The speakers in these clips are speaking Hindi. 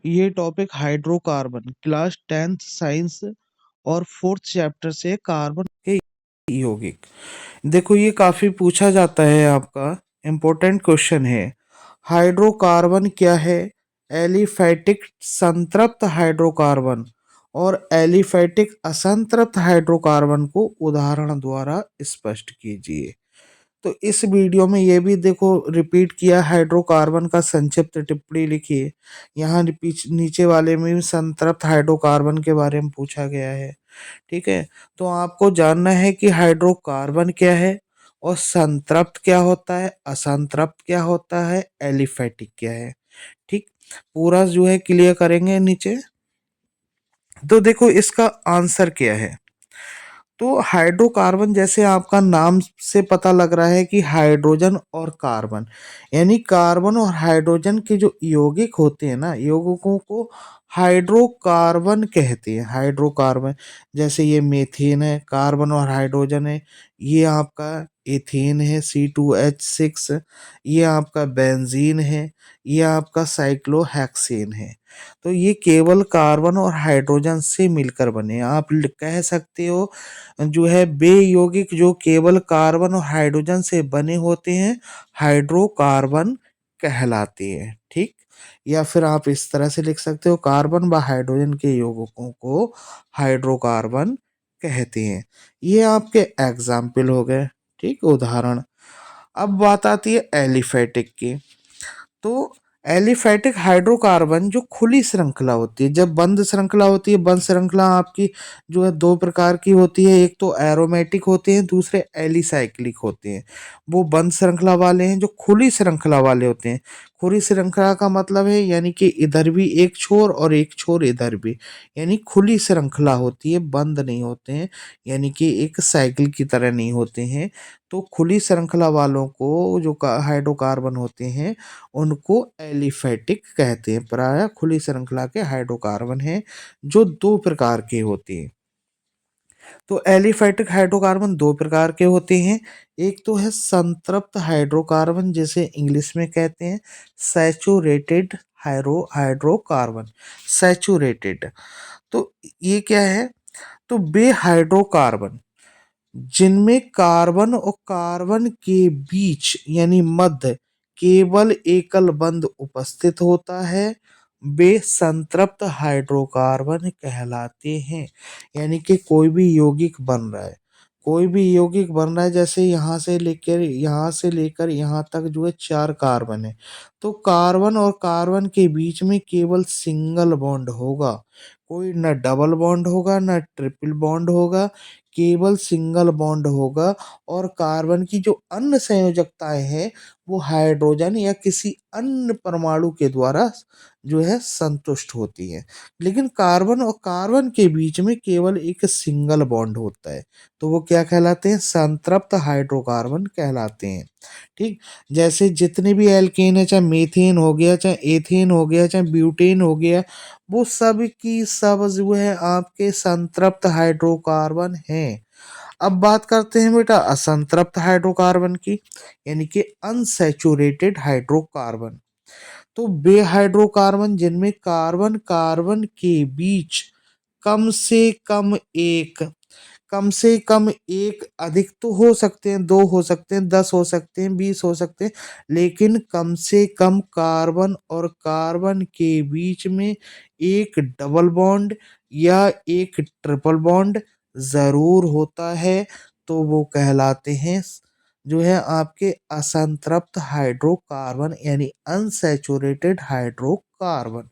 ये topic hydrocarbon class 10th science और 4th चैप्टर से कार्बन के यौगिक। देखो ये काफी पूछा जाता है, आपका इम्पोर्टेंट क्वेश्चन है। हाइड्रोकार्बन क्या है? एलिफैटिक संतृप्त हाइड्रोकार्बन और एलिफैटिक असंतृप्त हाइड्रोकार्बन को उदाहरण द्वारा स्पष्ट कीजिए। तो इस वीडियो में ये भी देखो रिपीट किया, हाइड्रोकार्बन का संक्षिप्त टिप्पणी लिखिए। यहाँ नीचे वाले में भी संतृप्त हाइड्रोकार्बन के बारे में पूछा गया है। ठीक है, तो आपको जानना है कि हाइड्रोकार्बन क्या है और संतृप्त क्या होता है, असंतृप्त क्या होता है, एलिफैटिक क्या है। ठीक, पूरा जो है क्लियर करेंगे नीचे। तो देखो इसका आंसर क्या है। तो हाइड्रोकार्बन, जैसे आपका नाम से पता लग रहा है कि हाइड्रोजन और कार्बन, यानी कार्बन और हाइड्रोजन के जो यौगिक होते हैं ना, यौगिकों को हाइड्रोकार्बन कहते हैं। हाइड्रोकार्बन जैसे ये मीथेन है, कार्बन और हाइड्रोजन है। ये आपका एथेन है, C2H6। ये आपका बेंजीन है। ये आपका साइक्लोहेक्सेन है। तो ये केवल कार्बन और हाइड्रोजन से मिलकर बने हैं। आप कह सकते हो जो है बे यौगिक जो केवल कार्बन और हाइड्रोजन से बने होते हैं, हाइड्रोकार्बन कहलाते हैं। ठीक, या फिर आप इस तरह से लिख सकते हो, कार्बन व हाइड्रोजन के यौगिकों को हाइड्रोकार्बन कहते हैं। ये आपके एग्जाम्पल हो गए। ठीक, उदाहरण। अब बात आती है एलिफैटिक की। तो एलिफैटिक हाइड्रोकार्बन जो खुली श्रृंखला होती है, जब बंद श्रृंखला होती है, बंद श्रृंखला आपकी जो है दो प्रकार की होती है। एक तो एरोमेटिक होते हैं, दूसरे एलिसाइक्लिक होते हैं। वो बंद श्रृंखला वाले हैं। जो खुली श्रृंखला वाले होते हैं, खुली श्रृंखला का मतलब है यानी कि इधर भी एक छोर और एक छोर इधर भी, यानी खुली श्रृंखला होती है, बंद नहीं होते हैं, यानी कि एक साइकिल की तरह नहीं होते हैं। तो खुली श्रृंखला वालों को जो हाइड्रोकार्बन होते हैं उनको एलिफैटिक कहते हैं। प्रायः खुली श्रृंखला के हाइड्रोकार्बन हैं जो दो प्रकार के होते हैं। तो एलिफैटिक हाइड्रोकार्बन दो प्रकार के होते हैं। एक तो है संतृप्त हाइड्रोकार्बन, जिसे इंग्लिश में कहते हैं सैचुरेटेड हाइड्रोकार्बन। सैचुरेटेड, तो ये क्या है? तो बे हाइड्रोकार्बन जिनमें कार्बन और कार्बन के बीच यानी मध्य केवल एकल बंध उपस्थित होता है, वे संतृप्त हाइड्रोकार्बन कहलाते हैं। यानी कि कोई भी यौगिक बन रहा है, कोई भी यौगिक बन रहा है, जैसे यहाँ से लेकर यहाँ तक जो है चार कार्बन है, तो कार्बन और कार्बन के बीच में केवल सिंगल बॉन्ड होगा। कोई न डबल बॉन्ड होगा, न ट्रिपल बॉन्ड होगा, केवल सिंगल बॉन्ड होगा। और कार्बन की जो अन्य संयोजकताएं हैं वो हाइड्रोजन या किसी अन्य परमाणु के द्वारा जो है संतुष्ट होती है। लेकिन कार्बन और कार्बन के बीच में केवल एक सिंगल बॉन्ड होता है, तो वो क्या कहलाते हैं? संतृप्त हाइड्रोकार्बन कहलाते हैं। ठीक, जैसे जितने भी एल्केन है, चाहे मीथेन हो गया, चाहे एथेन हो गया, चाहे ब्यूटेन हो गया, वो सब की सब जो है आपके संतृप्त हाइड्रोकार्बन हैं। अब बात करते हैं बेटा असंतृप्त हाइड्रोकार्बन की, यानी कि अनसैचुरेटेड हाइड्रोकार्बन। तो वे हाइड्रोकार्बन जिनमें कार्बन कार्बन के बीच कम से कम एक, कम से कम एक, अधिक तो हो सकते हैं, 2 हो सकते हैं, 10 हो सकते हैं, 20 हो सकते हैं, लेकिन कम से कम कार्बन और कार्बन के बीच में एक डबल बॉन्ड या एक ट्रिपल बॉन्ड जरूर होता है, तो वो कहलाते हैं जो है आपके असंतृप्त हाइड्रोकार्बन, यानी अनसैचुरेटेड हाइड्रोकार्बन।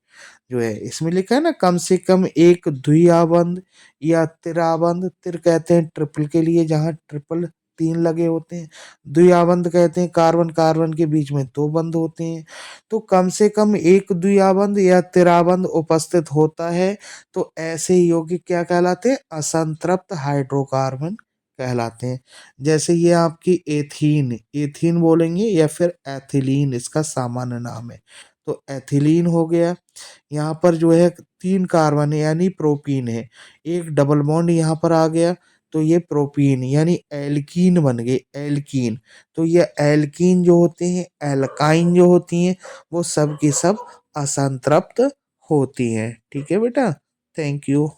जो है इसमें लिखा है ना, कम से कम एक द्विआबंध या तिराबंध। तिर कहते हैं ट्रिपल के लिए, जहाँ ट्रिपल तीन लगे होते हैं। द्विआबंध कहते हैं कार्बन कार्बन के बीच में दो बंध होते हैं। तो कम से कम एक द्विआबंध या तिराबंध उपस्थित होता है, तो ऐसे यौगिक क्या कहलाते हैं? असंतृप्त हाइड्रोकार्बन कहलाते हैं। जैसे ये आपकी एथीन, एथीन बोलेंगे, या फिर एथिलीन इसका सामान्य नाम है। तो एथिलीन हो गया, यहाँ पर जो है तीन कार्बन है यानी प्रोपीन है, एक डबल बॉन्ड यहाँ पर आ गया, तो ये प्रोपीन यानी एल्कीन बन गए, एल्कीन। तो ये एल्कीन जो होते हैं, एल्काइन जो होती हैं, वो सब की सब असंतृप्त होती हैं। ठीक है बेटा, थैंक यू।